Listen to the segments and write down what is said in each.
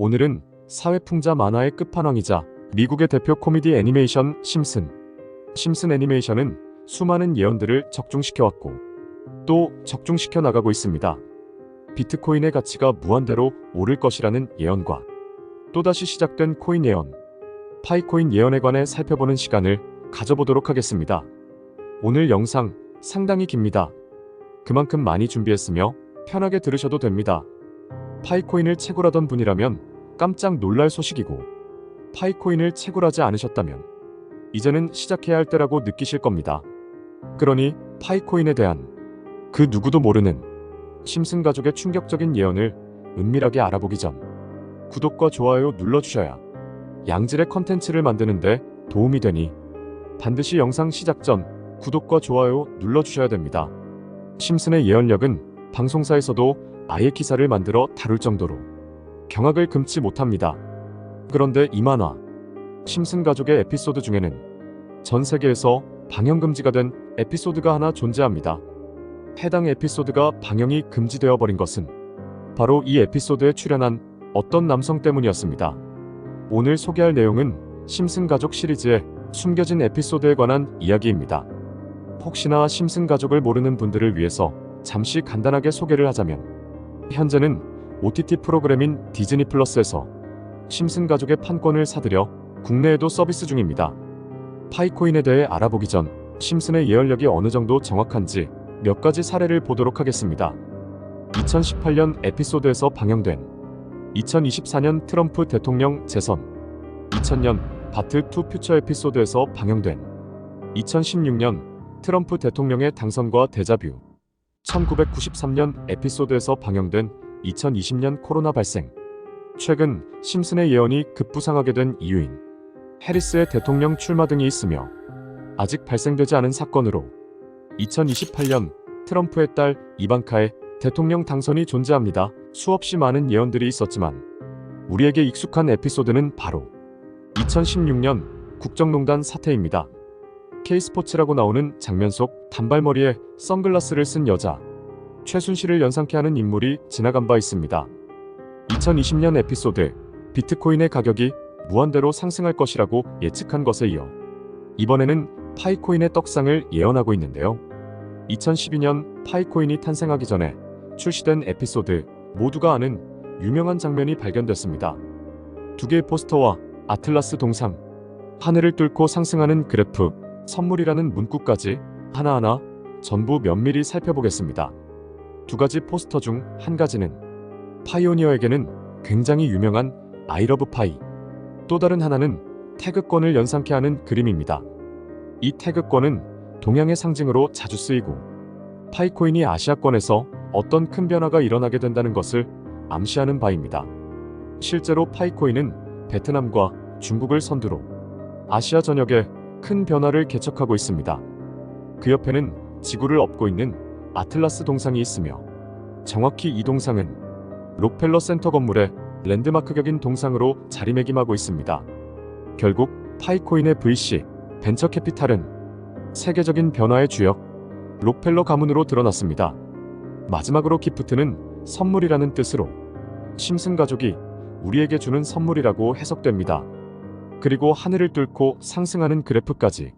오늘은 사회풍자 만화의 끝판왕이자 미국의 대표 코미디 애니메이션 심슨. 심슨 애니메이션은 수많은 예언들을 적중시켜왔고 또 적중시켜 나가고 있습니다. 비트코인의 가치가 무한대로 오를 것이라는 예언과 또다시 시작된 코인 예언, 파이코인 예언에 관해 살펴보는 시간을 가져보도록 하겠습니다. 오늘 영상 상당히 깁니다. 그만큼 많이 준비했으며 편하게 들으셔도 됩니다. 파이코인을 채굴하던 분이라면 깜짝 놀랄 소식이고, 파이코인을 채굴하지 않으셨다면 이제는 시작해야 할 때라고 느끼실 겁니다. 그러니 파이코인에 대한 그 누구도 모르는 심슨 가족의 충격적인 예언을 은밀하게 알아보기 전 구독과 좋아요 눌러주셔야 양질의 컨텐츠를 만드는데 도움이 되니 반드시 영상 시작 전 구독과 좋아요 눌러주셔야 됩니다. 심슨의 예언력은 방송사에서도 아예 기사를 만들어 다룰 정도로 경악을 금치 못합니다. 그런데 이 만화 심슨 가족의 에피소드 중에는 전 세계에서 방영 금지가 된 에피소드가 하나 존재합니다. 해당 에피소드가 방영이 금지되어 버린 것은 바로 이 에피소드에 출연한 어떤 남성 때문이었습니다. 오늘 소개할 내용은 심슨 가족 시리즈의 숨겨진 에피소드에 관한 이야기입니다. 혹시나 심슨 가족을 모르는 분들을 위해서 잠시 간단하게 소개를 하자면, 현재는 OTT 프로그램인 디즈니 플러스에서 심슨 가족의 판권을 사들여 국내에도 서비스 중입니다. 파이코인에 대해 알아보기 전 심슨의 예언력이 어느 정도 정확한지 몇 가지 사례를 보도록 하겠습니다. 2018년 에피소드에서 방영된 2024년 트럼프 대통령 재선, 2000년 바트 투 퓨처 에피소드에서 방영된 2016년 트럼프 대통령의 당선과 데자뷰, 1993년 에피소드에서 방영된 2020년 코로나 발생, 최근 심슨의 예언이 급부상하게 된 이유인 해리스의 대통령 출마 등이 있으며, 아직 발생되지 않은 사건으로 2028년 트럼프의 딸 이방카의 대통령 당선이 존재합니다. 수없이 많은 예언들이 있었지만 우리에게 익숙한 에피소드는 바로 2016년 국정농단 사태입니다. K스포츠라고 나오는 장면 속 단발머리에 선글라스를 쓴 여자 최순실을 연상케 하는 인물이 지나간 바 있습니다. 2020년 에피소드 비트코인의 가격이 무한대로 상승할 것이라고 예측한 것에 이어 이번에는 파이코인의 떡상을 예언하고 있는데요. 2012년 파이코인이 탄생하기 전에 출시된 에피소드, 모두가 아는 유명한 장면이 발견됐습니다. 두 개의 포스터와 아틀라스 동상, 하늘을 뚫고 상승하는 그래프, 선물이라는 문구까지 하나하나 전부 면밀히 살펴보겠습니다. 두 가지 포스터 중 한 가지는 파이오니어에게는 굉장히 유명한 I love 파이, 또 다른 하나는 태극권을 연상케 하는 그림입니다. 이 태극권은 동양의 상징으로 자주 쓰이고, 파이코인이 아시아권에서 어떤 큰 변화가 일어나게 된다는 것을 암시하는 바입니다. 실제로 파이코인은 베트남과 중국을 선두로 아시아 전역에 큰 변화를 개척하고 있습니다. 그 옆에는 지구를 엎고 있는 아틀라스 동상이 있으며, 정확히 이 동상은 록펠러 센터 건물의 랜드마크격인 동상으로 자리매김하고 있습니다. 결국 파이코인의 VC, 벤처 캐피탈은 세계적인 변화의 주역, 록펠러 가문으로 드러났습니다. 마지막으로 기프트는 선물이라는 뜻으로 심슨 가족이 우리에게 주는 선물이라고 해석됩니다. 그리고 하늘을 뚫고 상승하는 그래프까지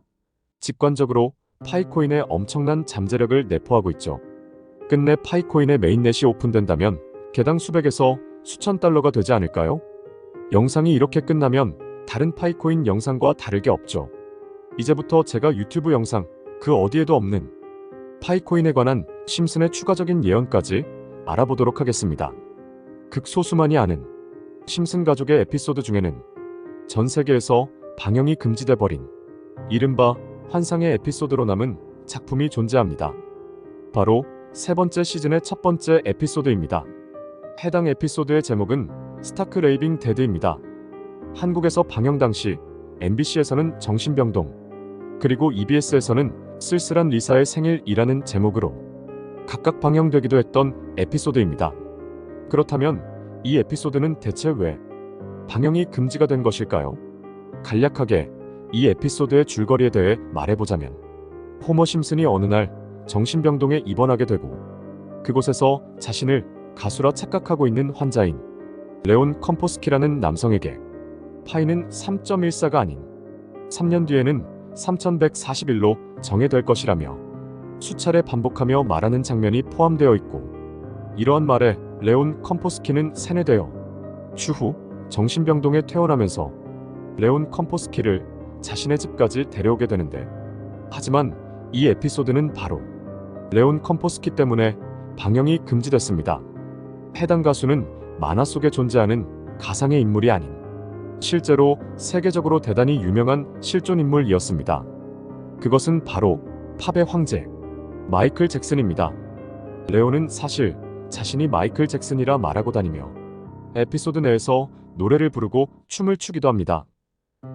직관적으로 파이코인의 엄청난 잠재력을 내포하고 있죠. 끝내 파이코인의 메인넷이 오픈된다면 개당 수백에서 수천 달러가 되지 않을까요? 영상이 이렇게 끝나면 다른 파이코인 영상과 다를 게 없죠. 이제부터 제가 유튜브 영상 그 어디에도 없는 파이코인에 관한 심슨의 추가적인 예언까지 알아보도록 하겠습니다. 극소수만이 아는 심슨 가족의 에피소드 중에는 전 세계에서 방영이 금지돼 버린 이른바 환상의 에피소드로 남은 작품이 존재합니다. 바로 세 번째 시즌의 첫 번째 에피소드입니다. 해당 에피소드의 제목은 스타크 레이빙 데드입니다. 한국에서 방영 당시 MBC에서는 정신병동, 그리고 EBS에서는 쓸쓸한 리사의 생일이라는 제목으로 각각 방영되기도 했던 에피소드입니다. 그렇다면 이 에피소드는 대체 왜 방영이 금지가 된 것일까요? 간략하게 이 에피소드의 줄거리에 대해 말해보자면, 호머 심슨이 어느 날 정신병동에 입원하게 되고, 그곳에서 자신을 가수라 착각하고 있는 환자인 레온 컴포스키라는 남성에게 파이는 3.14가 아닌 3년 뒤에는 3141로 정해될 것이라며 수차례 반복하며 말하는 장면이 포함되어 있고, 이러한 말에 레온 컴포스키는 세뇌되어 추후 정신병동에 퇴원하면서 레온 컴포스키를 자신의 집까지 데려오게 되는데, 하지만 이 에피소드는 바로 레온 컴포스키 때문에 방영이 금지됐습니다. 해당 가수는 만화 속에 존재하는 가상의 인물이 아닌 실제로 세계적으로 대단히 유명한 실존 인물이었습니다. 그것은 바로 팝의 황제 마이클 잭슨입니다. 레온은 사실 자신이 마이클 잭슨이라 말하고 다니며 에피소드 내에서 노래를 부르고 춤을 추기도 합니다.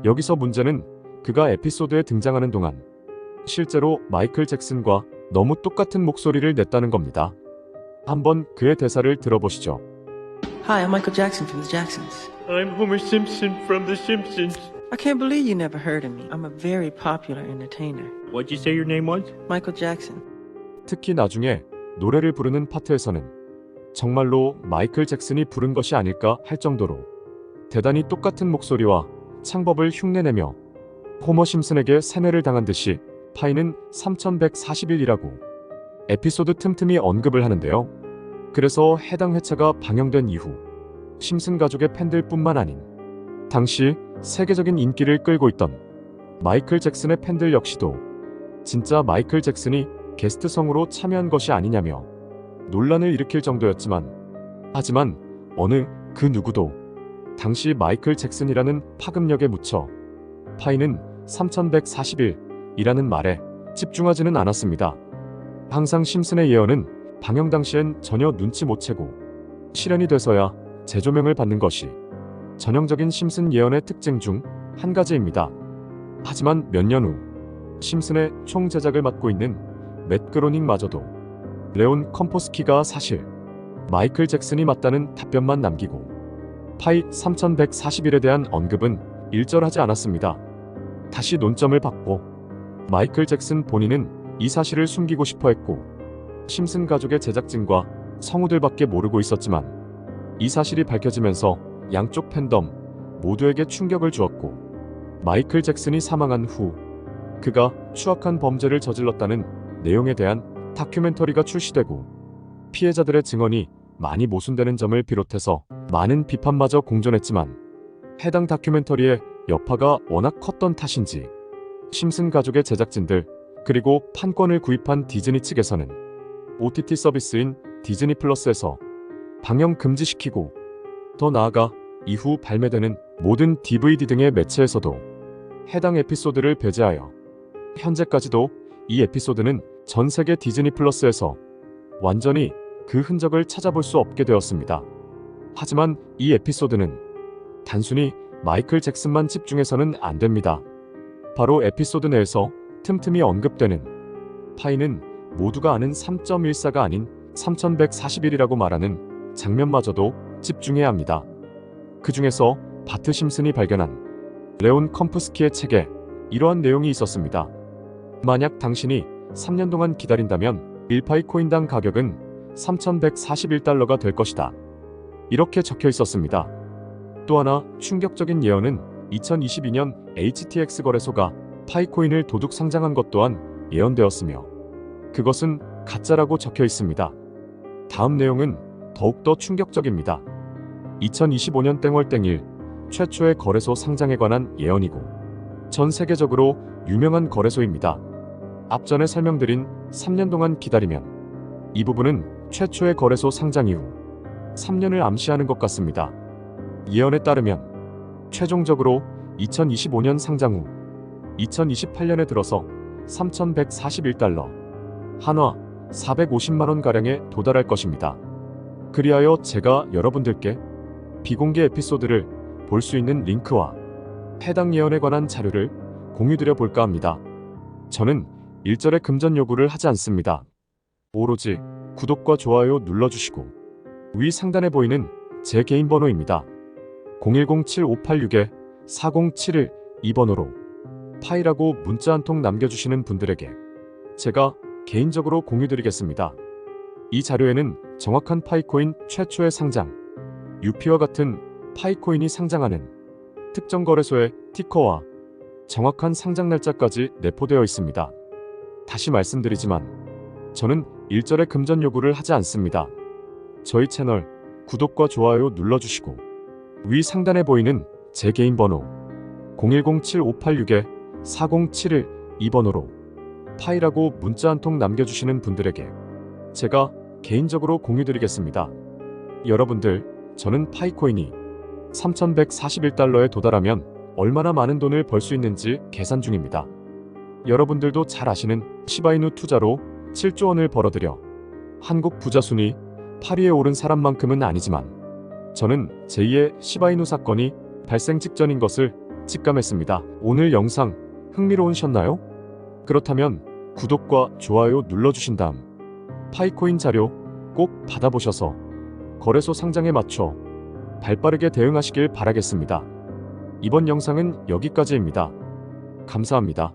여기서 문제는 그가 에피소드에 등장하는 동안 실제로 마이클 잭슨과 너무 똑같은 목소리를 냈다는 겁니다. 한번 그의 대사를 들어보시죠. Hi, I'm Michael Jackson from the Jacksons. I'm Homer Simpson from The Simpsons. I can't believe you never heard of me. I'm a very popular entertainer. What'd you say your name was? Michael Jackson. 특히 나중에 노래를 부르는 파트에서는 정말로 마이클 잭슨이 부른 것이 아닐까 할 정도로 대단히 똑같은 목소리와 창법을 흉내내며 호머 심슨에게 세뇌를 당한 듯이 파이는 3141이라고 에피소드 틈틈이 언급을 하는데요. 그래서 해당 회차가 방영된 이후 심슨 가족의 팬들뿐만 아닌 당시 세계적인 인기를 끌고 있던 마이클 잭슨의 팬들 역시도 진짜 마이클 잭슨이 게스트성으로 참여한 것이 아니냐며 논란을 일으킬 정도였지만, 하지만 어느 그 누구도 당시 마이클 잭슨이라는 파급력에 묻혀 파이는 3141이라는 말에 집중하지는 않았습니다. 항상 심슨의 예언은 방영 당시엔 전혀 눈치 못 채고 실현이 돼서야 재조명을 받는 것이 전형적인 심슨 예언의 특징 중 한 가지입니다. 하지만 몇 년 후 심슨의 총 제작을 맡고 있는 맷 그로닝마저도 레온 컴포스키가 사실 마이클 잭슨이 맞다는 답변만 남기고 파이 3141에 대한 언급은 일절하지 않았습니다. 다시 논점을 바꿔 마이클 잭슨 본인은 이 사실을 숨기고 싶어 했고 심슨 가족의 제작진과 성우들밖에 모르고 있었지만 이 사실이 밝혀지면서 양쪽 팬덤 모두에게 충격을 주었고, 마이클 잭슨이 사망한 후 그가 추악한 범죄를 저질렀다는 내용에 대한 다큐멘터리가 출시되고 피해자들의 증언이 많이 모순되는 점을 비롯해서 많은 비판마저 공존했지만, 해당 다큐멘터리의 여파가 워낙 컸던 탓인지 심슨 가족의 제작진들 그리고 판권을 구입한 디즈니 측에서는 OTT 서비스인 디즈니 플러스에서 방영 금지시키고, 더 나아가 이후 발매되는 모든 DVD 등의 매체에서도 해당 에피소드를 배제하여 현재까지도 이 에피소드는 전 세계 디즈니 플러스에서 완전히 그 흔적을 찾아볼 수 없게 되었습니다. 하지만 이 에피소드는 단순히 마이클 잭슨만 집중해서는 안 됩니다. 바로 에피소드 내에서 틈틈이 언급되는 파이는 모두가 아는 3.14가 아닌 3141이라고 말하는 장면마저도 집중해야 합니다. 그 중에서 바트 심슨이 발견한 레온 컴프스키의 책에 이러한 내용이 있었습니다. 만약 당신이 3년 동안 기다린다면 1파이 코인당 가격은 3141달러가 될 것이다. 이렇게 적혀 있었습니다. 또 하나 충격적인 예언은 2022년 HTX 거래소가 파이코인을 도둑 상장한 것 또한 예언되었으며 그것은 가짜라고 적혀 있습니다. 다음 내용은 더욱더 충격적입니다. 2025년 땡월 땡일 최초의 거래소 상장에 관한 예언이고 전 세계적으로 유명한 거래소입니다. 앞전에 설명드린 3년 동안 기다리면 이 부분은 최초의 거래소 상장 이후 3년을 암시하는 것 같습니다. 예언에 따르면 최종적으로 2025년 상장 후 2028년에 들어서 3141달러, 한화 450만원가량에 도달할 것입니다. 그리하여 제가 여러분들께 비공개 에피소드를 볼 수 있는 링크와 해당 예언에 관한 자료를 공유드려 볼까 합니다. 저는 일절의 금전 요구를 하지 않습니다. 오로지 구독과 좋아요 눌러주시고 위 상단에 보이는 제 개인 번호입니다. 010-7586-4071 이 번호로 파이라고 문자 한 통 남겨주시는 분들에게 제가 개인적으로 공유드리겠습니다. 이 자료에는 정확한 파이코인 최초의 상장, UP와 같은 파이코인이 상장하는 특정 거래소의 티커와 정확한 상장 날짜까지 내포되어 있습니다. 다시 말씀드리지만 저는 일절의 금전 요구를 하지 않습니다. 저희 채널 구독과 좋아요 눌러주시고 위 상단에 보이는 제 개인 번호 010-7586-4071 이 번호로 파이라고 문자 한 통 남겨주시는 분들에게 제가 개인적으로 공유드리겠습니다. 여러분들, 저는 파이코인이 3,141달러에 도달하면 얼마나 많은 돈을 벌 수 있는지 계산 중입니다. 여러분들도 잘 아시는 시바이누 투자로 7조 원을 벌어들여 한국 부자 순위 8위에 오른 사람만큼은 아니지만 저는 제2의 시바이누 사건이 발생 직전인 것을 직감했습니다. 오늘 영상 흥미로우셨나요? 그렇다면 구독과 좋아요 눌러주신 다음 파이코인 자료 꼭 받아보셔서 거래소 상장에 맞춰 발빠르게 대응하시길 바라겠습니다. 이번 영상은 여기까지입니다. 감사합니다.